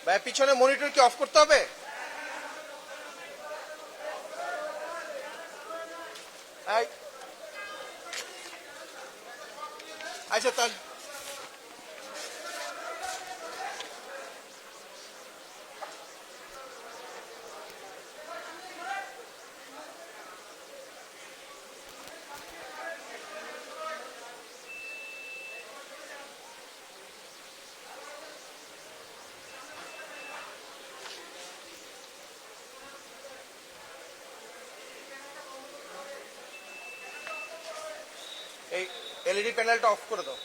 ভাই পিছনে মনিটর কি অফ করতে হবে? আচ্ছা তাহলে এই এলইডি প্যানেলটা অফ করে দাও।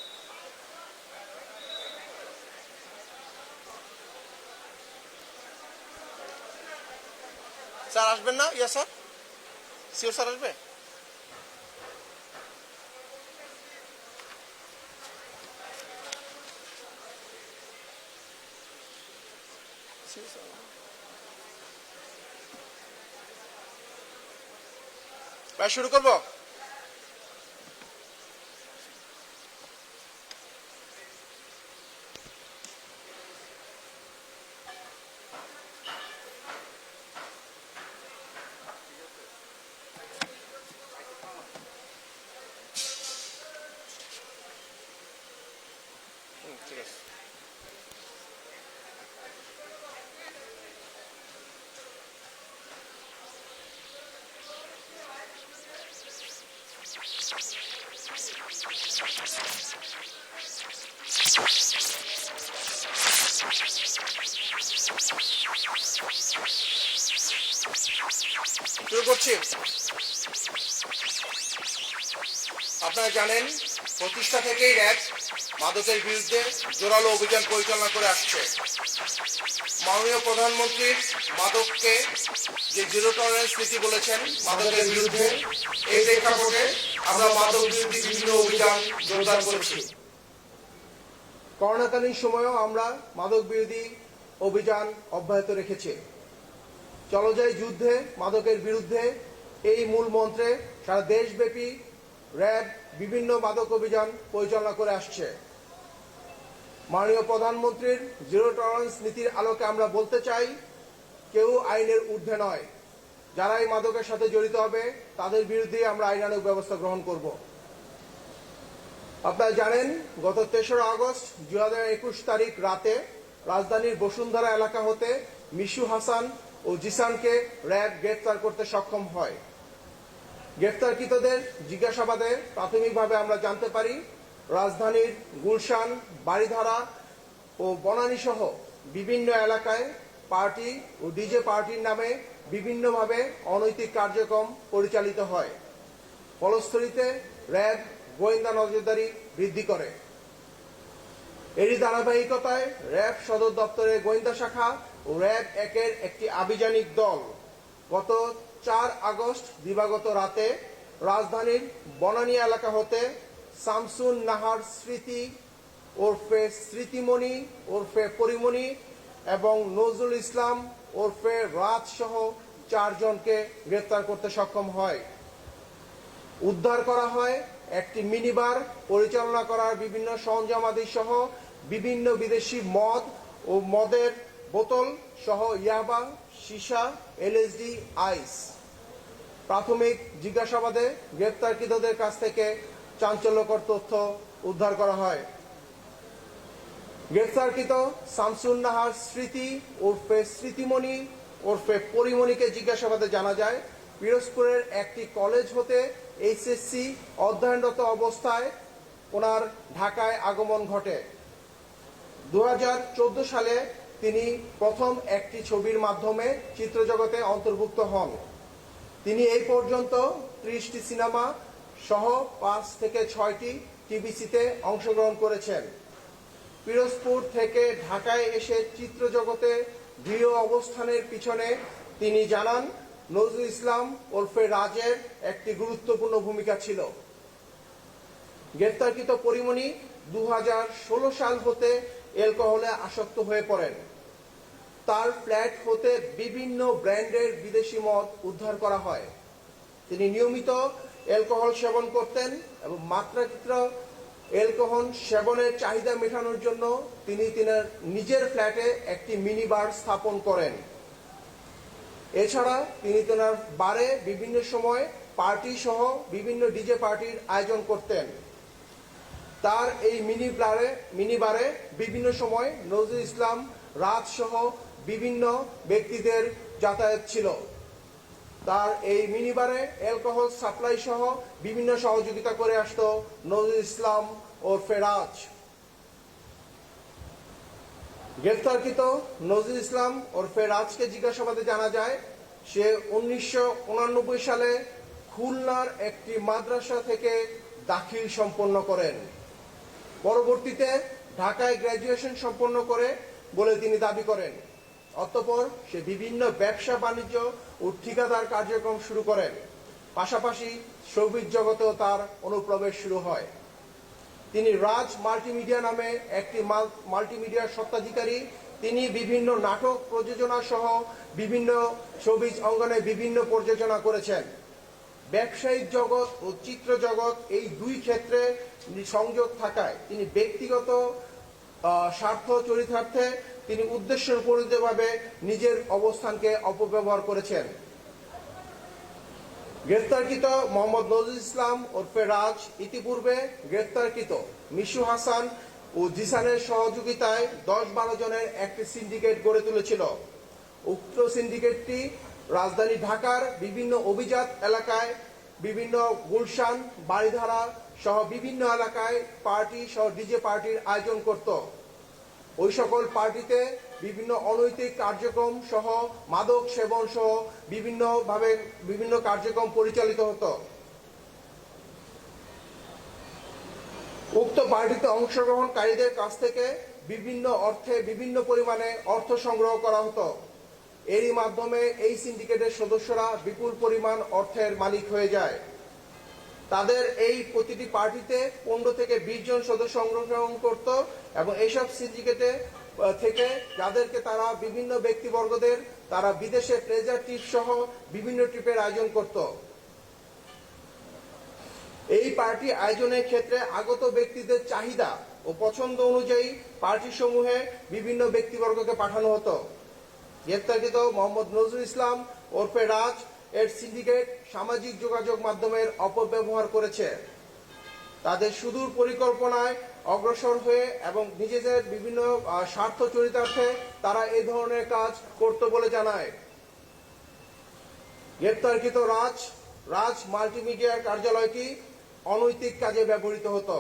স্যার আসবেন না? ইয়া স্যার, সিও স্যার আসবে? ভাই শুরু করবো? ঠিক আছে। শুরু করছি। আপনারা জানেন প্রতিষ্ঠা থেকেই র্যাব মাদকের বিরুদ্ধে জোরালো অভিযান পরিচালনা করে আসছে। মাননীয় প্রধানমন্ত্রীর মাদককে যে জিরো টলারেন্স নীতি বলেছেন মাদকের বিরুদ্ধে, এই প্রেক্ষাপটে আমরা মাদক বিরোধী বিভিন্ন অভিযান জোরদার করেছি। করোনাকালীন সময়েও আমরা মাদক বিরোধী অভিযান অব্যাহত রেখেছি। চলো যাই যুদ্ধে মাদকের বিরুদ্ধে এই মূল মন্ত্রে সারা দেশব্যাপী র্যাব বিভিন্ন মাদক অভিযান পরিচালনা করে আসছে। মাননীয় প্রধানমন্ত্রীর জিরো টলারেন্স নীতির আলোকে আমরা বলতে চাই, কেউ আইনের ঊর্ধ্বে নয়। যারা এই মাদকের সাথে জড়িত হবে তাদের বিরুদ্ধে আমরা আইনানুগ ব্যবস্থা গ্রহণ করব। আপনারা জানেন গত ৩রা আগস্ট ২০২১ তারিখ রাতে রাজধানীর বসুন্ধরা এলাকা হতে মিশু হাসান ও জিসানকে র্যাব গ্রেফতার করতে সক্ষম হয়। গ্রেফতারকৃতদের জিজ্ঞাসাবাদে প্রাথমিকভাবে আমরা জানতে পারি রাজধানীর গুলশান, বাড়িধারা ও বনানী সহ বিভিন্ন এলাকায় পার্টি ও ডিজে পার্টির নামে বিভিন্নভাবে অনৈতিক কার্যক্রম পরিচালিত হয়। ফলশ্রুতিতে র্যাব গোয়েন্দা নজরদারি বৃদ্ধি করে। এরই ধারাবাহিকতায় র্যাব সদর দপ্তরের গোয়েন্দা শাখা ও র্যাব ১-এর একটি আভিযানিক দল গত ৪ আগস্ট দিবাগত রাতে রাজধানীর বনানী এলাকা হতে শামসুন নাহার স্মৃতি ওরফে স্মৃতিমণি ওরফে পরিমণি এবং নজরুল ইসলাম ওরফে রাত সহ ৪ জনকে গ্রেফতার করতে সক্ষম হয়। উদ্ধার করা হয় একটি মিনিবার, পরিচালনা করার বিভিন্ন সরঞ্জামাদি সহ বিভিন্ন বিদেশি মদ ও মদের বোতল সহ ইয়াবা, সীসা, এলএসডি, আইস। প্রাথমিক জিজ্ঞাসাবাদে গ্রেপ্তারকৃতদের কাছ থেকে চাঞ্চল্যকর তথ্য উদ্ধার করা হয়। গ্রেপ্তারকৃত শামসুন নাহার স্মৃতি ওরফে স্মৃতিমণি ওরফে পরিমণিকে জিজ্ঞাসাবাদে জানা যায় পিরোজপুরের একটি কলেজ হতে এইচএসসি অধ্যয়নরত অবস্থায় ওনার ঢাকায় আগমন ঘটে। ২০১৪ সালে তিনি প্রথম একটি ছবির মাধ্যমে চিত্রজগতে অন্তর্ভুক্ত হন। তিনি এই পর্যন্ত ৩০টি সিনেমা সহ ৫ থেকে ৬টি টিভিসিতে অংশগ্রহণ করেছেন। পিরোজপুর থেকে ঢাকায় এসে চিত্রজগতে দৃঢ় অবস্থানের পিছনে তিনি জানান নজরুল ইসলাম ওরফে রাজের একটি গুরুত্বপূর্ণ ভূমিকা ছিল। গ্রেফতারকৃত পরিমণি ২০১৬ সাল হতে অ্যালকোহলে আসক্ত হয়ে পড়েন। তার ফ্ল্যাট হতে বিভিন্ন ব্র্যান্ডের বিদেশি মদ উদ্ধার করা হয়। তিনি নিয়মিত অ্যালকোহল সেবন করতেন এবং মাত্রাতিরিক্ত অ্যালকোহল সেবনের চাহিদা মেটানোর জন্য তিনি নিজের ফ্ল্যাটে একটি মিনি বার স্থাপন করেন। এছাড়া তিনি তেনার বারে বিভিন্ন সময় পার্টি সহ বিভিন্ন ডিজে পার্টির আয়োজন করতেন। তার এই মিনি বারে বিভিন্ন সময় নজরুল ইসলাম, রাজ সহ বিভিন্ন ব্যক্তিদের যাতায়াত ছিল। তার এই মিনি বারে অ্যালকোহল সাপ্লাই সহ বিভিন্ন সহযোগিতা করে আসতো নজরুল ইসলাম ওরফে রাজ। গ্রেফতারকৃত নজরুল ইসলাম ওরফে রাজকে জিজ্ঞাসাবাদে জানা যায় সে 1989 সালে খুলনার একটি মাদ্রাসা থেকে দাখিল সম্পন্ন করেন। পরবর্তীতে ঢাকায় গ্র্যাজুয়েশন সম্পন্ন করে বলে তিনি দাবি করেন। অতঃপর সে বিভিন্ন ব্যবসা বাণিজ্য ও ঠিকাদার কার্যক্রম শুরু করেন। পাশাপাশি শোবিজ জগতেও তার অনুপ্রবেশ শুরু হয়। তিনি রাজ মাল্টিমিডিয়া নামে একটি মাল্টিমিডিয়ার স্বত্বাধিকারী। তিনি বিভিন্ন নাটক প্রযোজনা সহ বিভিন্ন শোবিজ অঙ্গনে বিভিন্ন প্রযোজনা করেছেন। ব্যবসায়িক জগৎ ও চিত্র জগৎ এই দুই ক্ষেত্রে সংযোগ থাকায় তিনি ব্যক্তিগত স্বার্থ চরিতার্থে তিনি উদ্দেশ্যপ্রণোদিতভাবে নিজের অবস্থানকে অপব্যবহার করেছেন। গ্রেফতারকৃত মোহাম্মদ নজরুল ইসলাম ওরফে রাজ ইতিপূর্বে গ্রেফতারকৃত মিশু হাসান ও জিসানের সহযোগিতায় 10-12 জনের একটি সিন্ডিকেট গড়ে তুলেছিল। উক্ত সিন্ডিকেটটি রাজধানী ঢাকার বিভিন্ন অভিজাত এলাকায়, বিভিন্ন গুলশান, বাড়িধারা সহ বিভিন্ন এলাকায় পার্টি সহ ডিজে পার্টির আয়োজন করত। ওই সকল পার্টিতে বিভিন্ন অনৈতিক কার্যক্রম সহ মাদক সেবন সহ বিভিন্ন কার্যক্রম পরিচালিত হতো। উক্ত পার্টিতে অংশগ্রহণকারীদের কাছ থেকে বিভিন্ন অর্থে বিভিন্ন পরিমাণে অর্থ সংগ্রহ করা হতো। এরই মাধ্যমে এই সিন্ডিকেটের সদস্যরা বিপুল পরিমাণ অর্থের মালিক হয়ে যায়। তাদের এই প্রতিটি পার্টিতে 15 থেকে 20 জন সদস্য অংশগ্রহণ করত এবং এইসব সিন্ডিকেটে থেকে যাদেরকে তারা বিভিন্ন ব্যক্তিবর্গদের তারা বিদেশে প্লেজার ট্রিপ সহ বিভিন্ন ট্রিপের আয়োজন করত। এই পার্টি আয়োজনের ক্ষেত্রে আগত ব্যক্তিদের চাহিদা ও পছন্দ অনুযায়ী পার্টি সমূহে বিভিন্ন ব্যক্তিবর্গকে পাঠানো হতো। গ্রেফতারকৃত মোহাম্মদ নজরুল ইসলাম ওরফে রাজ এর সিন্ডিকেট সামাজিক যোগাযোগ মাধ্যমের অপব্যবহার করেছে। তাদের সুদূর পরিকল্পনায় অগ্রসর হয়ে এবং নিজেদের বিভিন্ন স্বার্থ চরিতার্থে তারা এই ধরনের কাজ করত বলে জানায়। গ্রেফতারকৃত রাজ মাল্টিমিডিয়ার কার্যালয়টি অনৈতিক কাজে ব্যবহৃত হতো।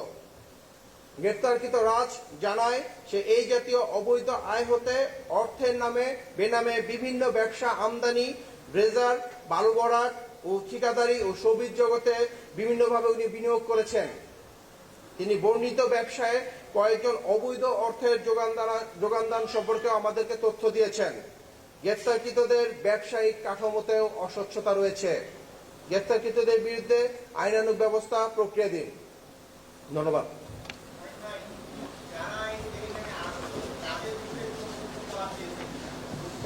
গ্রেফতারকৃত রাজ জানায় সে এই জাতীয় অবৈধ আয় হতে অর্থের নামে বেনামে বিভিন্ন ব্যবসা আমদানি, ব্রেজার, বালু ভরাট ও ঠিকাদারি ও শোবিজ জগতে বিভিন্নভাবে উনি বিনিয়োগ করেছেন। তিনি বর্ণিত ব্যবসায় কয়েকজন অবৈধ অর্থের যোগানদান সম্পর্কে আমাদেরকে তথ্য দিয়েছেন। গ্রেফতারকৃতদের ব্যবসায়িক কাঠামোতেও অস্বচ্ছতা রয়েছে। গ্রেফতারকৃতদের বিরুদ্ধে আইনানুগ ব্যবস্থা প্রক্রিয়াধীন। ধন্যবাদ।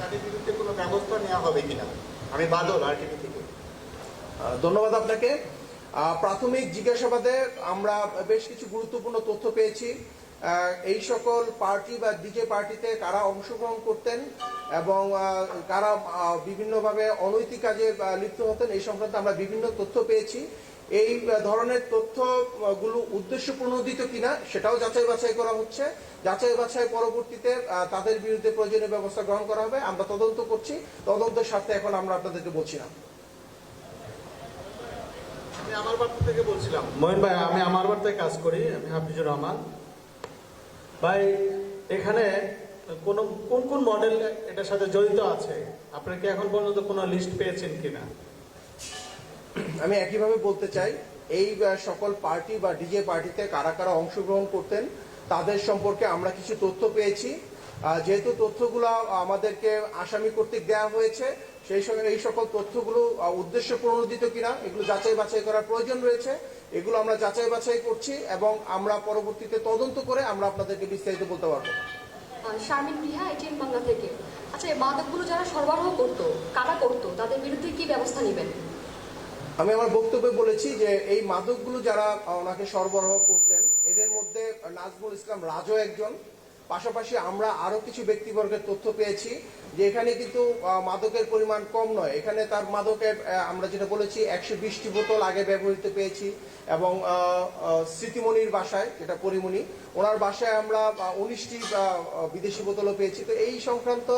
তাদের বিরুদ্ধে কোনো ব্যবস্থা নেওয়া হবে কিনা? আমি বাদল আরটিভি থেকে। ধন্যবাদ আপনাকে। প্রাথমিক জিজ্ঞাসাবাদে আমরা বেশ কিছু গুরুত্বপূর্ণ তথ্য পেয়েছি। এই সকল পার্টি বা ডিজে পার্টিতে কারা অংশগ্রহণ করতেন এবং কারা বিভিন্নভাবে অনৈতিক কাজে লিপ্ত হতেন এই সংক্রান্তে আমরা বিভিন্ন তথ্য পেয়েছি। এই ধরনের তথ্যগুলো উদ্দেশ্য প্রণোদিত কিনা সেটাও যাচাই বাছাই করা হচ্ছে। যাচাই বাছাই পরবর্তীতে তাদের বিরুদ্ধে প্রয়োজনীয় ব্যবস্থা গ্রহণ করা হবে। আমরা তদন্ত করছি, তদন্তের স্বার্থে এখন আমরা আপনাদেরকে বলছি না। আমি আমার বাড়ি থেকে বলছিলাম মহিন ভাই, আমি আমার বাড়িতে কাজ করি, আমি হাফিজুর রহমান ভাই। এখানে কোন কোন মডেল এটার সাথে জড়িত আছে আপনারা কি এখন পর্যন্ত কোনো লিস্ট পেয়েছেন কিনা? আমি একইভাবে বলতে চাই, এই সকল পার্টি বা ডিজে পার্টিতে কারা কারা অংশগ্রহণ করতেন তাদের সম্পর্কে আমরা কিছু তথ্য পেয়েছি। যেহেতু তথ্যগুলো আমাদেরকে আসামি কর্তৃক দেওয়া হয়েছে, সেই সঙ্গে এই সকল তথ্যগুলো উদ্দেশ্য প্রণোদিত কিনা এগুলো যাচাই বাছাই করার প্রয়োজন রয়েছে। এগুলো আমরা যাচাই বাছাই করছি এবং আমরা পরবর্তীতে তদন্ত করে আমরা আপনাদেরকে বিস্তারিত বলতে পারবো। শারমিন প্রিয়া, এটিএন বাংলা থেকে। আচ্ছা, এই মাদকগুলো যারা সরবরাহ করতো, কারা করতো, তাদের বিরুদ্ধে কি ব্যবস্থা নেবেন? আমি আমার বক্তব্যে বলেছি যে এই মাদকগুলো যারা ওনাকে সরবরাহ করতেন এদের মধ্যে নাজমুল ইসলাম রাজও একজন। পাশাপাশি আমরা আরো কিছু ব্যক্তিবর্গের তথ্য পেয়েছি যে এখানে কিন্তু মাদকের পরিমাণ কম নয়। এখানে তার মাদকের আমরা যেটা বলেছি 120টি বোতল আগে ব্যবহৃত পেয়েছি, এবং স্মৃতিমণির বাসায়, যেটা পরিমণি, ওনার বাসায় আমরা 19টি বিদেশি বোতলও পেয়েছি। তো এই সংক্রান্ত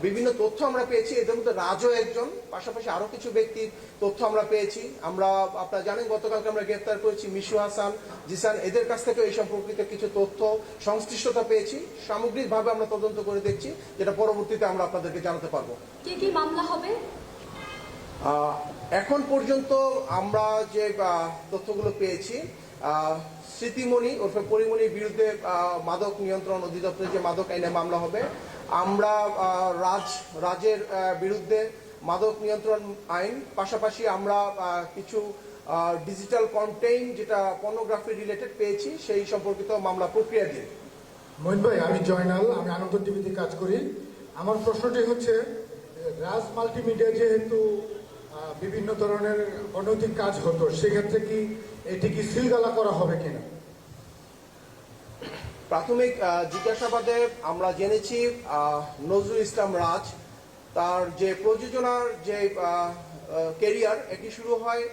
বিভিন্ন তথ্য আমরা পেয়েছি, এদের মধ্যে রাজও একজন। পাশাপাশি আরো কিছু ব্যক্তির তথ্য আমরা পেয়েছি। আমরা, আপনারা জানেন, গতকালকে আমরা গ্রেফতার করেছি মিশু হাসান, জিসান, এদের কাছ থেকে এই সম্পর্কিত কিছু তথ্য সংশ্লিষ্টতা পেয়েছি। সামগ্রিকভাবে আমরা তদন্ত করে দেখছি, যেটা পরবর্তীতে আমরা আপনাদেরকে জানাতে পারবো। কি কি মামলা হবে? এখন পর্যন্ত আমরা যে তথ্যগুলো পেয়েছি, স্মৃতিমণি ওরফে পরিমণির বিরুদ্ধে মাদক নিয়ন্ত্রণ অধিদপ্তরের যে মাদক আইনে মামলা হবে। আমরা রাজের বিরুদ্ধে মাদক নিয়ন্ত্রণ আইন, পাশাপাশি আমরা কিছু ডিজিটাল কন্টেইন, যেটা পর্নোগ্রাফি রিলেটেড, পেয়েছি, সেই সম্পর্কিত মামলা প্রক্রিয়াধীন। মঈন ভাই, আমি জয়নাল, আমি আনন্দ টিভিতে কাজ করি। আমার প্রশ্নটি হচ্ছে, রাজ মাল্টিমিডিয়া যেহেতু বিভিন্ন ধরনের অনৈতিক কাজ হতো, সেক্ষেত্রে কি এটি কি সিলগালা করা হবে কিনা? প্রাথমিক জিজ্ঞাসাবাদে আমরা জেনেছি নজরুল ইসলাম রাজ, তার যে প্রযোজনার যে কেরিয়ার, এটি শুরু হয়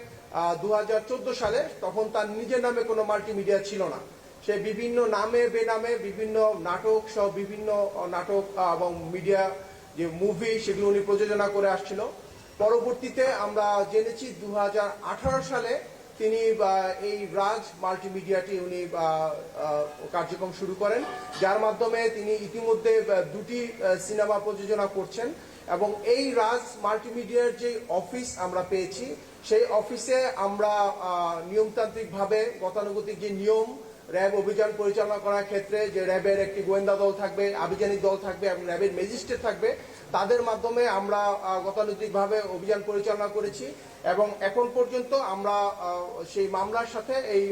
2014 সালে। তখন তার নিজের নামে কোনো মাল্টিমিডিয়া ছিল না। সে বিভিন্ন নামে বেনামে বিভিন্ন নাটক সহ বিভিন্ন নাটক এবং মিডিয়া যে মুভি, সেগুলো উনি প্রযোজনা করে আসছিল। পরবর্তীতে আমরা জেনেছি 2018 সালে তিনি এই রাজ মাল্টিমিডিয়াটি উনি কার্যক্রম শুরু করেন, যার মাধ্যমে তিনি ইতিমধ্যে 2টি সিনেমা প্রযোজনা করছেন। এবং এই রাজ মাল্টিমিডিয়ার যে অফিস আমরা পেয়েছি, সেই অফিসে আমরা নিয়মতান্ত্রিকভাবে গতানুগতিক যে নিয়ম, র্যাব অভিযান পরিচালনা করার ক্ষেত্রে যে র্যাবের একটি গোয়েন্দা দল থাকবে, আভিযানিক দল থাকবে এবং র্যাবের ম্যাজিস্ট্রেট থাকবে, তাদের মাধ্যমে আমরা গতানুগতিকভাবে অভিযান পরিচালনা করেছি। এবং এখন পর্যন্ত আমরা সেই মামলার সাথে এই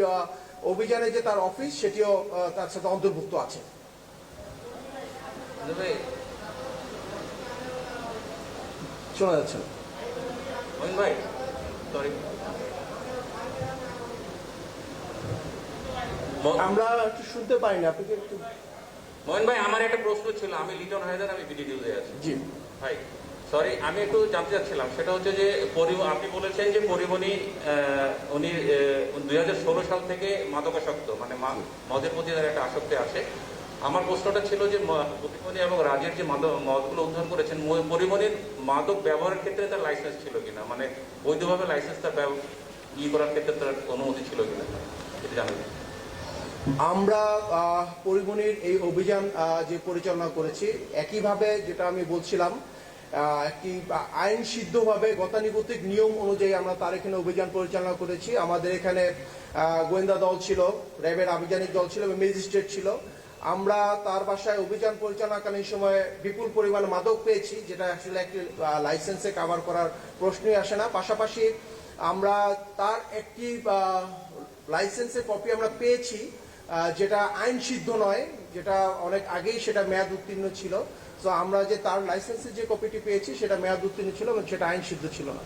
অভিযানে যে তার অফিস, সেটিও তার সাথে অন্তর্ভুক্ত আছে। শোনা যাচ্ছে না ভাই, সরি, আমরা একটু শুনতে পাইনি, আপনাকে একটু। মোহন ভাই, আমার একটা প্রশ্ন ছিল। আমি লিটন হায়দার, আমি বিডি নিউজে আছি। জি ভাই, সরি, আমি একটু জানতে চাচ্ছিলাম, সেটা হচ্ছে যে আপনি বলেছেন যে পরিমণি উনি 2016 সাল থেকে মাদকাসক্ত, মানে মদের প্রতি তার একটা আসক্তি আছে। আমার প্রশ্নটা ছিল যে পরিমণি এবং রাজের যে মদগুলো উদ্ধার করেছেন, পরিমণির মাদক ব্যবহারের ক্ষেত্রে তার লাইসেন্স ছিল কিনা, মানে বৈধভাবে লাইসেন্স তার করার ক্ষেত্রে তার অনুমতি ছিল কিনা, এটা জানাবেন। আমরা পরিমণির এই অভিযান যে পরিচালনা করেছি, একইভাবে যেটা আমি বলছিলাম, একটি আইন সিদ্ধভাবে গতানুগতিক নিয়ম অনুযায়ী আমরা তার এখানে অভিযান পরিচালনা করেছি। আমাদের এখানে গোয়েন্দা দল ছিল, র্যাবের আভিযানিক দল ছিল এবং ম্যাজিস্ট্রেট ছিল। আমরা তার বাসায় অভিযান পরিচালনাকালীন সময়ে বিপুল পরিমাণ মাদক পেয়েছি, যেটা আসলে একটি লাইসেন্সে কভার করার প্রশ্নই আসে না। পাশাপাশি আমরা তার একটি লাইসেন্সের কপি আমরা পেয়েছি, যেটা আইন সিদ্ধ নয়, যেটা অনেক আগেই সেটা মেয়াদ উত্তীর্ণ ছিল। তো আমরা যে তার লাইসেন্সের যে কপিটি পেয়েছি, সেটা মেয়াদ উত্তীর্ণ ছিল এবং সেটা আইন সিদ্ধ ছিল না।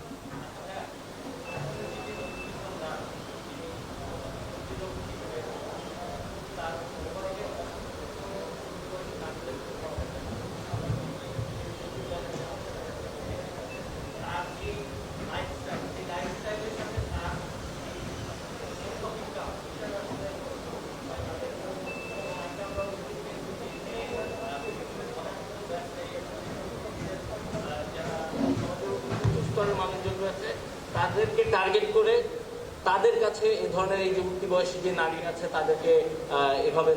স্তরের মানুষজন রয়েছে, তাদেরকে টার্গেট করে তাদের কাছে এই ধরনের এই যে উঠতি বয়সী যে নারী আছে, তাদেরকে এভাবে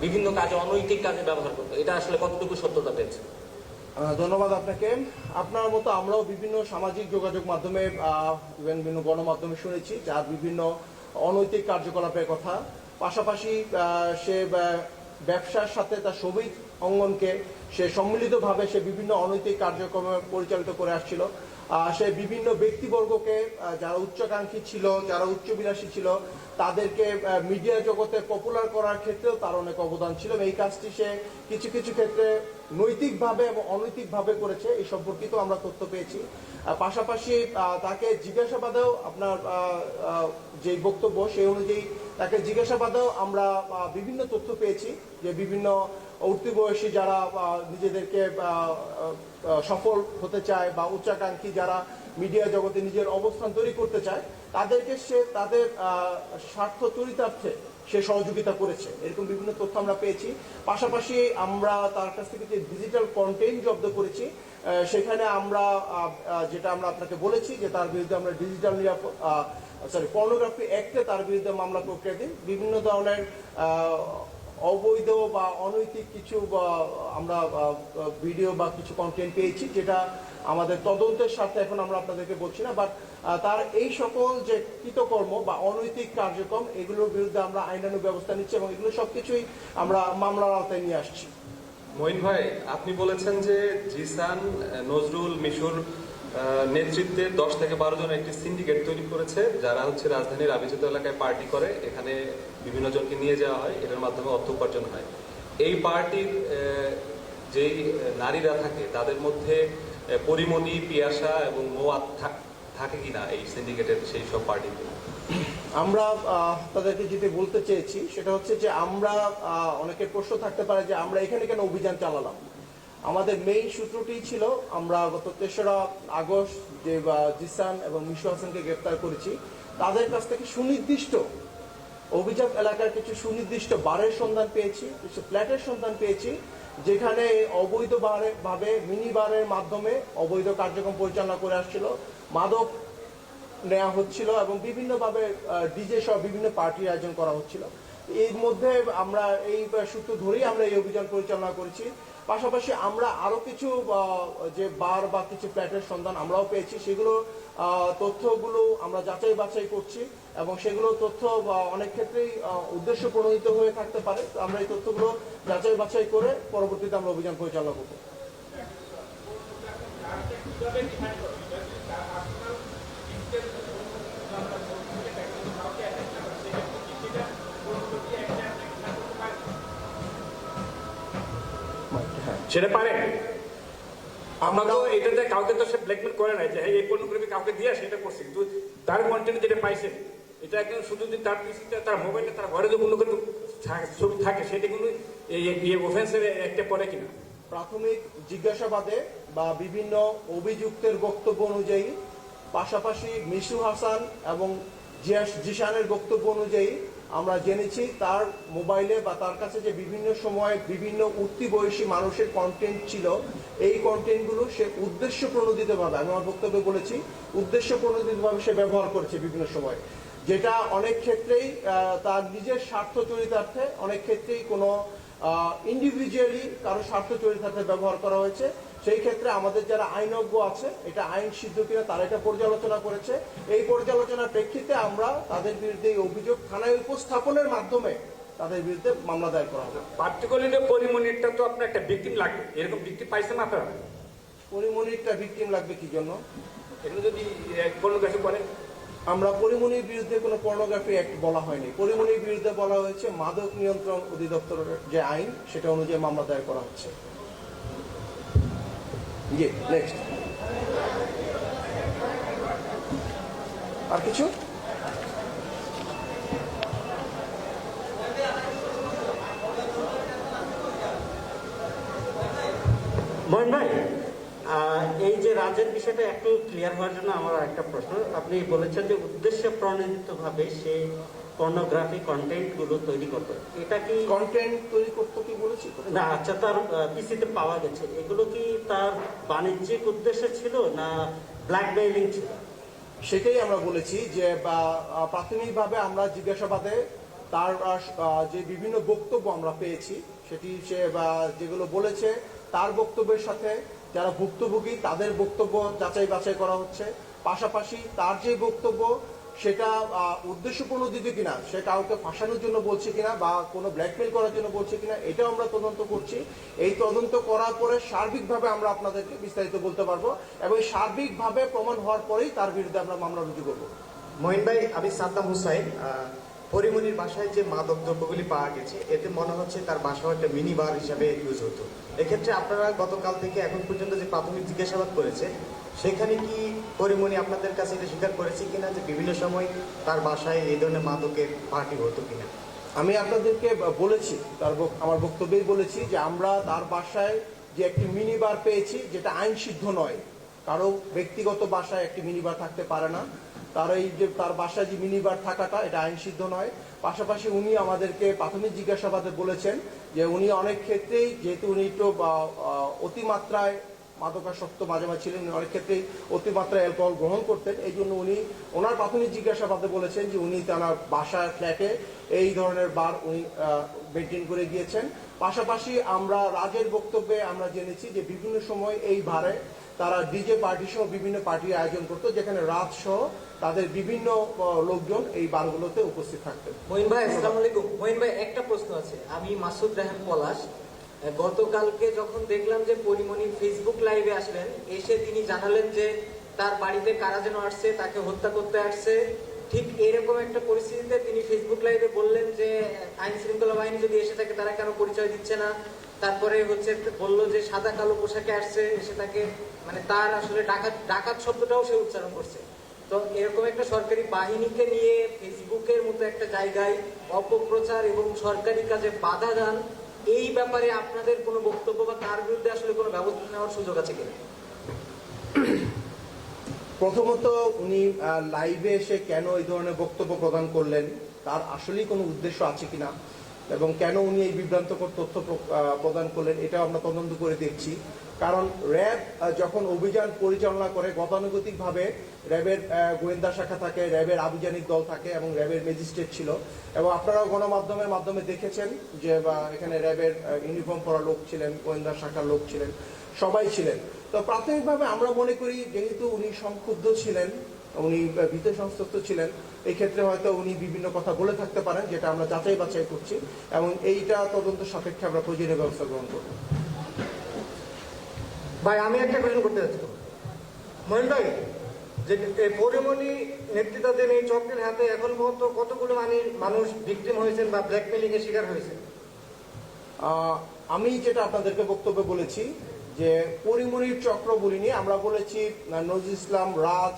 বিভিন্ন কাজে, অনৈতিক কাজে ব্যবহার করতো, এটা আসলে কতটুকু সত্যতা পেয়েছে? ধন্যবাদ আপনাকে। আপনার মতো আমরাও বিভিন্ন সামাজিক যোগাযোগ মাধ্যমে, বিভিন্ন গণমাধ্যমে শুনেছি যার বিভিন্ন অনৈতিক কার্যকলাপের কথা। পাশাপাশি সে ব্যবসার সাথে তার শ্রমিক অঙ্গনকে সে সম্মিলিতভাবে সে বিভিন্ন অনৈতিক কার্যক্রম পরিচালিত করে আসছিল। সে বিভিন্ন ব্যক্তিবর্গকে, যারা উচ্চাকাঙ্ক্ষী ছিল, যারা উচ্চবিলাসী ছিল, তাদেরকে মিডিয়া জগতে পপুলার করার ক্ষেত্রেও তার অনেক অবদান ছিল। এই কাজটি সে কিছু কিছু ক্ষেত্রে নৈতিকভাবে এবং অনৈতিকভাবে করেছে এই সম্পর্কিত আমরা তথ্য পেয়েছি। পাশাপাশি তাকে জিজ্ঞাসাবাদেও আপনার যে বক্তব্য সেই অনুযায়ী তাকে জিজ্ঞাসাবাদেও আমরা বিভিন্ন তথ্য পেয়েছি যে বিভিন্ন উঠতি বয়সী যারা নিজেদেরকে সফল হতে চায় বা উচ্চাকাঙ্ক্ষী যারা মিডিয়া জগতে নিজের অবস্থান তৈরি করতে চায় তাদেরকে সে তাদের স্বার্থ চরিতার্থে সে সহযোগিতা করেছে, এরকম বিভিন্ন তথ্য আমরা পেয়েছি। পাশাপাশি আমরা তার কাছ থেকে যে ডিজিটাল কন্টেন্ট জব্দ করেছি সেখানে আমরা যেটা আমরা আপনাকে বলেছি যে তার বিরুদ্ধে আমরা ডিজিটাল পর্নোগ্রাফি অ্যাক্টে তার বিরুদ্ধে মামলা প্রক্রিয়াধীন। বিভিন্ন ধরনের অবৈধ বা অনৈতিক কিছু আমরা ভিডিও বা কিছু কন্টেন্ট পেয়েছি যেটা আমাদের তদন্তের স্বার্থে এখন আমরা আপনাদেরকে বলছি না, বাট তার এই সকল যে কৃতকর্ম বা অনৈতিক কার্যক্রম এগুলোর বিরুদ্ধে আমরা আইনানুগ ব্যবস্থা নিচ্ছি এবং এগুলো সবকিছুই আমরা মামলার আওতায় নিয়ে আসছি। মঈন ভাই, আপনি বলেছেন যে জিসান, নজরুল, মিশুর নেতৃত্বে 10 থেকে 12 জন একটি সিন্ডিকেট তৈরি করেছে যারা হচ্ছে রাজধানীর আবিচিত এলাকায় পার্টি করে, এখানে বিভিন্ন জনকে নিয়ে যাওয়া হয়, এটার মাধ্যমে অর্থ উপার্জন হয়। এই পার্টির যেই নারীরা থাকে তাদের মধ্যে পরিমণি, পিয়াসা এবং মোয়াত থাকে কিনা এই সিন্ডিকেটের সেই সব পার্টিতে? আমরা তাদেরকে যেটা বলতে চেয়েছি সেটা হচ্ছে যে আমরা অনেকের প্রশ্ন থাকতে পারে যে আমরা এখানে কেন অভিযান চালালাম। আমাদের মেইন সূত্রটি ছিল আমরা গত 3রা আগস্ট যে জিসান এবং মিশু হাসানকে গ্রেপ্তার করেছি তাদের কাছ থেকে সুনির্দিষ্ট অভিযোগ এলাকার কিছু সুনির্দিষ্ট বারের সন্ধান পেয়েছি, কিছু ফ্ল্যাটের সন্ধান পেয়েছি যেখানে অবৈধ ভাবে মিনি বারের মাধ্যমে অবৈধ কার্যক্রম পরিচালনা করে আসছিল, মাদক নেওয়া হচ্ছিল এবং বিভিন্নভাবে ডিজে সহ বিভিন্ন পার্টির আয়োজন করা হচ্ছিল। এর মধ্যে আমরা এই সূত্র ধরেই আমরা এই অভিযান পরিচালনা করেছি। পাশাপাশি আমরা আরো কিছু যে বার বা কিছু ফ্ল্যাটের সন্ধান আমরাও পেয়েছি, সেগুলো তথ্যগুলো আমরা যাচাই বাছাই করছি এবং সেগুলো তথ্য অনেক ক্ষেত্রেই উদ্দেশ্য প্রণোদিত হয়ে থাকতে পারে। আমরা এই তথ্যগুলো যাচাই বাছাই করে পরবর্তীতে আমরা অভিযান পরিচালনা করব। সেটা পারে আমরা তো এটাতে কাউকে তো সে ব্ল্যাকমেল করে নাই যে এই পণ্যগুলো কাউকে দিয়ে সেটা করছে, কিন্তু তার কন্টেন্ট যেটা পাইছে এটা একদম শুধু তার পিসিতে তার মোবাইলে তার ঘরে যে কোনো ছবি থাকে সেটা কিন্তু এই অফেন্সের একটা পড়ে কিনা। প্রাথমিক জিজ্ঞাসাবাদে বা বিভিন্ন অভিযুক্তের বক্তব্য অনুযায়ী, পাশাপাশি মিশু হাসান এবং জিসানের বক্তব্য অনুযায়ী আমরা জেনেছি তার মোবাইলে বা তার কাছে যে বিভিন্ন সময় বিভিন্ন উঠতি বয়সী মানুষের কন্টেন্ট ছিল, এই কন্টেন্টগুলো সে উদ্দেশ্য প্রণোদিতভাবে, আমি আমার বক্তব্যে বলেছি উদ্দেশ্য প্রণোদিতভাবে সে ব্যবহার করেছে বিভিন্ন সময়, যেটা অনেক ক্ষেত্রেই তার নিজের স্বার্থ চরিতার্থে, অনেক ক্ষেত্রেই কোনো ইন্ডিভিজুয়ালি কারো স্বার্থ চরিতার্থে ব্যবহার করা হয়েছে। সেই ক্ষেত্রে আমাদের যারা আইনজ্ঞ আছে, এটা আইন সিদ্ধ কিনা তারা এটা পর্যালোচনা করেছে। এই পর্যালোচনার প্রেক্ষিতে আমরা তাদের বিরুদ্ধে এই অভিযোগ থানায় উপস্থাপনের মাধ্যমে তাদের বিরুদ্ধে মামলা দায়ের করা হবে। পার্টিকুলারলি পরিমণিরটা তো আপনার একটা ভিকটিম লাগবে, এরকম ভিকটিম পাইছেন আপনারা? পরিমণিরটা ভিকটিম লাগবে কি জন্য? এগুলো যদি পর্নোগ্রাফি করে, আমরা পরিমণির বিরুদ্ধে কোনো পর্নোগ্রাফি অ্যাক্ট বলা হয়নি, পরিমণির বিরুদ্ধে বলা হয়েছে মাদক নিয়ন্ত্রণ অধিদপ্তরের যে আইন সেটা অনুযায়ী মামলা দায়ের করা হচ্ছে। জি, নেক্সট। আর কিছু? মহিন ভাই, এই যে রাজের বিষয়টা একটু ক্লিয়ার হওয়ার জন্য আমার একটা প্রশ্ন। আপনি বলেছেন যে উদ্দেশ্য প্রণোদিতভাবে সে পর্নোগ্রাফি কন্টেন্ট গুলো তৈরি করতো, এটা কি কন্টেন্ট তৈরি করতে কি বলেছি না? আচ্ছা, তার পিসিতে পাওয়া গেছে, এগুলো কি তার বাণিজ্যিক উদ্দেশ্য ছিল না ব্ল্যাকমেইলিং ছিল? সেটাই আমরা বলেছি যে প্রাথমিকভাবে আমরা জিজ্ঞাসাবাদে তার যে বিভিন্ন বক্তব্য আমরা পেয়েছি, সেটি সে যেগুলো বলেছে তার বক্তব্যের সাথে যারা ভুক্তভোগী তাদের বক্তব্য যাচাই বাছাই করা হচ্ছে। পাশাপাশি তার যে বক্তব্য সেটা উদ্দেশ্য প্রণোদিত কিনা, সে কাউকে ফাঁসানোর জন্য বলছে কিনা বা কোনো ব্ল্যাকমেইল করার জন্য বলছে কিনা, এটাও আমরা তদন্ত করছি। এই তদন্ত করার পরে সার্বিকভাবে আমরা আপনাদেরকে বিস্তারিত বলতে পারবো এবং সার্বিকভাবে প্রমাণ হওয়ার পরেই তার বিরুদ্ধে আমরা মামলা রুজু করবো। মঈন ভাই, আমি সাদ্দাম হুসাইন। পরিমণির বাসায় যে মাদক দ্রব্যগুলি পাওয়া গেছে এতে মনে হচ্ছে তার বাসাও একটা মিনি বার হিসাবে ইউজ হতো। এক্ষেত্রে আপনারা গতকাল থেকে এখন পর্যন্ত যে প্রাথমিক জিজ্ঞাসাবাদ করেছে সেখানে কি পরিমণি আপনাদের কাছে এটা স্বীকার করেছে কিনা যে বিভিন্ন সময় তার বাসায় এই ধরনের মাদকের পার্টি হতো কিনা? আমি আপনাদেরকে বলেছি, আমার বক্তব্যেই বলেছি যে আমরা তার বাসায় যে একটি মিনি বার পেয়েছি যেটা আইন সিদ্ধ নয়, কারো ব্যক্তিগত বাসায় একটি মিনি বার থাকতে পারে না, তার এই যে তার বাসায় যে মিনি বার থাকাটা এটা আইন সিদ্ধ নয়। পাশাপাশি উনি আমাদেরকে প্রাথমিক জিজ্ঞাসাবাদে বলেছেন যে উনি অনেক ক্ষেত্রেই, যেহেতু উনি একটু অতিমাত্রায় মাদকাসক্ত মাঝে মাঝে ছিলেন, অনেক ক্ষেত্রেই অতিমাত্রায় অ্যালকোহল গ্রহণ করতেন, এই জন্য উনি ওনার প্রাথমিক জিজ্ঞাসাবাদে বলেছেন যে উনি তার বাসার ফ্ল্যাটে এই ধরনের বার উনি মেনটেন করে গিয়েছেন। পাশাপাশি আমরা রাজের বক্তব্যে আমরা জেনেছি যে বিভিন্ন সময় এই বারে তারা ডিজে পার্টি সহ বিভিন্ন পার্টির আয়োজন করতো, যেখানে রাত সহ তাদের বিভিন্ন লোকজন এই বারগুলোতে উপস্থিত থাকতেন। মঈন ভাই, আসসালামু আলাইকুম। মঈন ভাই, একটা প্রশ্ন আছে। আমি মাসুদ রাহান পলাশ। গতকালকে যখন দেখলাম যে পরিমণি ফেসবুক লাইভে আসলেন, এসে তিনি জানালেন যে তার বাড়িতে কারা যেন আসছে, তাকে হত্যা করতে আসছে। ঠিক এরকম একটা পরিস্থিতিতে তিনি ফেসবুক লাইভে বললেন যে আইন শৃঙ্খলা বাহিনী যদি এসে থাকে তারা কেন পরিচয় দিচ্ছে না। তারপরে বললো যে সাদা কালো পোশাকে আসছে, এসে তাকে মানে তার আসলে ডাকাত শব্দটাও সে উচ্চারণ করছে। তো এরকম একটা সরকারি বাহিনীকে নিয়ে ফেসবুকের মতো একটা জায়গায় অপপ্রচার এবং সরকারি কাজে বাধা দান, এই ব্যাপারে আপনাদের কোনো বক্তব্য বা তার বিরুদ্ধে আসলে কোনো ব্যবস্থা নেওয়ার সুযোগ আছে কিনা? প্রথমত উনি লাইভে এসে কেন এই ধরনের বক্তব্য প্রদান করলেন, তার আসলেই কোনো উদ্দেশ্য আছে কিনা এবং কেন উনি এই বিভ্রান্তকর তথ্য প্রদান করলেন এটাও আমরা তদন্ত করে দেখছি। কারণ র্যাব যখন অভিযান পরিচালনা করে গতানুগতিকভাবে র্যাবের গোয়েন্দা শাখা থাকে, র্যাবের আভিযানিক দল থাকে এবং র্যাবের ম্যাজিস্ট্রেট ছিল, এবং আপনারাও গণমাধ্যমের মাধ্যমে দেখেছেন যে এখানে র্যাবের ইউনিফর্ম পরা লোক ছিলেন, গোয়েন্দা শাখার লোক ছিলেন, সবাই ছিলেন। তো প্রাথমিকভাবে আমরা মনে করি যেহেতু উনি সংক্ষুব্ধ ছিলেন, উনি ভীত সংস্তপ্ত ছিলেন, এই ক্ষেত্রে হয়তো উনি বিভিন্ন কথা বলে থাকতে পারেন, যেটা আমরা যাচাই বাছাই করছি এবং এইটা তদন্ত সাপেক্ষে আমরা প্রয়োজনীয় ব্যবস্থা গ্রহণ করব। ভাই, আমি একটা কোয়েশ্চেন করতে যাচ্ছি। মহিন ভাই, যে পরিমণি নেতৃত্বাধীন এই চক্রের হাতে এখন পর্যন্ত কতগুলো মানুষ ভিকটিম হয়েছেন বা ব্ল্যাকমেলিং এর শিকার হয়েছে? আমি যেটা আপনাদেরকে বক্তব্যে বলেছি যে পরিমণির চক্র বলিনি, আমরা বলেছি নজরুল ইসলাম, রাজ,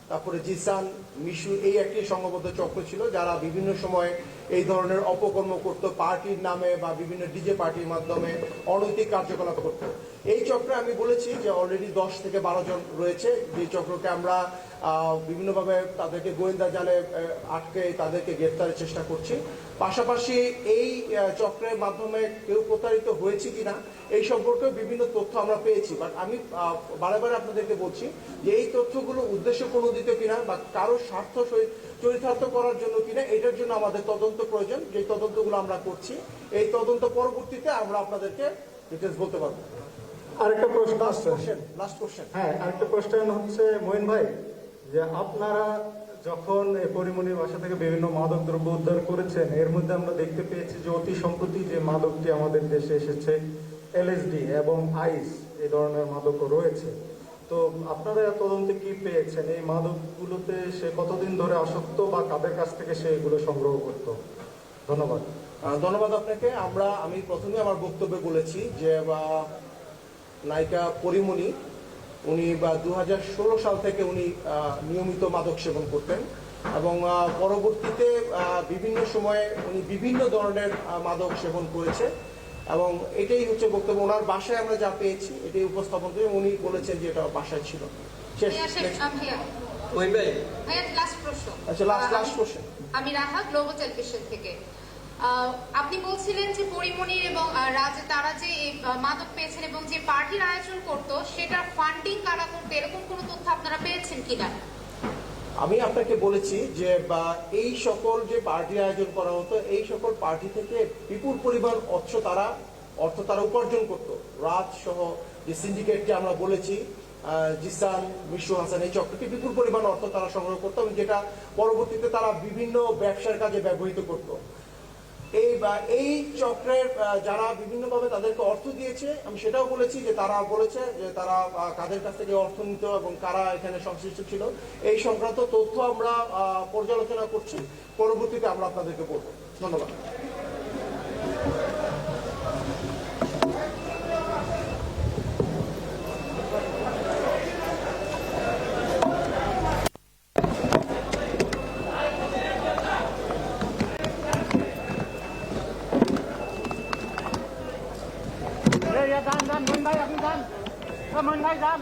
তারপরে জিসান, মিশু, এই একটি সংঘবদ্ধ চক্র ছিল যারা বিভিন্ন সময় এই ধরনের অপকর্ম করত, পার্টির নামে বা বিভিন্ন ডিজে পার্টির মাধ্যমে অনৈতিক কার্যকলাপ করত। এই চক্রে আমি বলেছি যে অলরেডি 10 থেকে 12 জন রয়েছে, যে চক্রকে আমরা বিভিন্নভাবে তাদেরকে গোয়েন্দা জালে আটকে তাদেরকে গ্রেফতারের চেষ্টা করছি। পাশাপাশি এই চক্রের মাধ্যমে কেউ প্রতারিত হয়েছে কিনা এই সম্পর্কে বিভিন্ন তথ্য আমরা পেয়েছি, বাট আমি বারে বারে আপনাদেরকে বলছি যে এই তথ্যগুলো উদ্দেশ্য প্রণোদিত কিনা বা কারো স্বার্থ চরিতার্থ করার জন্য কিনা, এটার জন্য আমাদের তদন্ত প্রয়োজন। যে তদন্তগুলো আমরা করছি, এই তদন্ত পরবর্তীতে আমরা আপনাদেরকে ডিটেলস বলতে পারবো। আরেকটা প্রশ্ন আছে, লাস্ট কোশ্চেন। হ্যাঁ, আরেকটা কোশ্চেন হচ্ছে মঈন ভাই, যে আপনারা যখন এই পরিমণির বাসা থেকে বিভিন্ন মাদক দ্রব্য উদ্ধার করেছেন, এর মধ্যে আমরা দেখতে পেয়েছি যে অতি সম্প্রতি যে মাদকটি আমাদের দেশে এসেছে এলএসডি এবং আইস, এই ধরনের মাদকও রয়েছে। তো আপনারা তদন্তে কি পেয়েছেন? এই মাদকগুলোতে সে কতদিন ধরে আসক্ত বা কাদের কাছ থেকে সে এগুলো সংগ্রহ করত? ধন্যবাদ। ধন্যবাদ আপনাকে। আমি প্রথমে আমার বক্তব্যে বলেছি যে নায়িকা পরিমণি উনি 2016 সাল থেকে উনি নিয়মিত মাদক সেবন করতেন এবং পরবর্তীতে বিভিন্ন সময়ে উনি বিভিন্ন ধরনের মাদক সেবন করেছে এবং এটাই হচ্ছে বক্তব্য। ওনার বাসায় আমরা যা পেয়েছি এটাই উপস্থাপন করে উনি বলেছেন যে এটা বাসায় ছিল। Last question. আমি রাহা, গ্লোবাল টেলিভিশন থেকে। আপনি বলছিলেন যে পরিমণির এবং রাজে তারা যে মাদক পেয়েছেন এবং যে পার্টির আয়োজন করত সেটা ফান্ডিং কারা করতো, এরকম কোনো তথ্য আপনারা পেয়েছেন কিনা? আমি আপনাকে বলেছি যে এই সকল যে পার্টি আয়োজন করা হতো, এই সকল পার্টি থেকে বিপুল পরিমাণ অর্থ তারা উপার্জন করত। রাজ সহ যে সিন্ডিকেটকে আমরা বলেছি, জিসান, মিশু হাসান, এই চক্রকে বিপুল পরিমাণ অর্থ তারা সংগ্রহ করতো এবং যেটা পরবর্তীতে তারা বিভিন্ন ব্যবসার কাজে ব্যবহৃত করত। এই চক্রের যারা বিভিন্নভাবে তাদেরকে অর্থ দিয়েছে, আমি সেটাও বলেছি যে তারা বলেছে যে তারা কাদের কাছ থেকে অর্থ নিত এবং কারা এখানে সংশ্লিষ্ট ছিল। এই সংক্রান্ত তথ্য আমরা পর্যালোচনা করছি, পরবর্তীতে আমরা আপনাদেরকে বলবো। ধন্যবাদ। যান, মইন ভাই আপনি যান, মইন ভাই যান।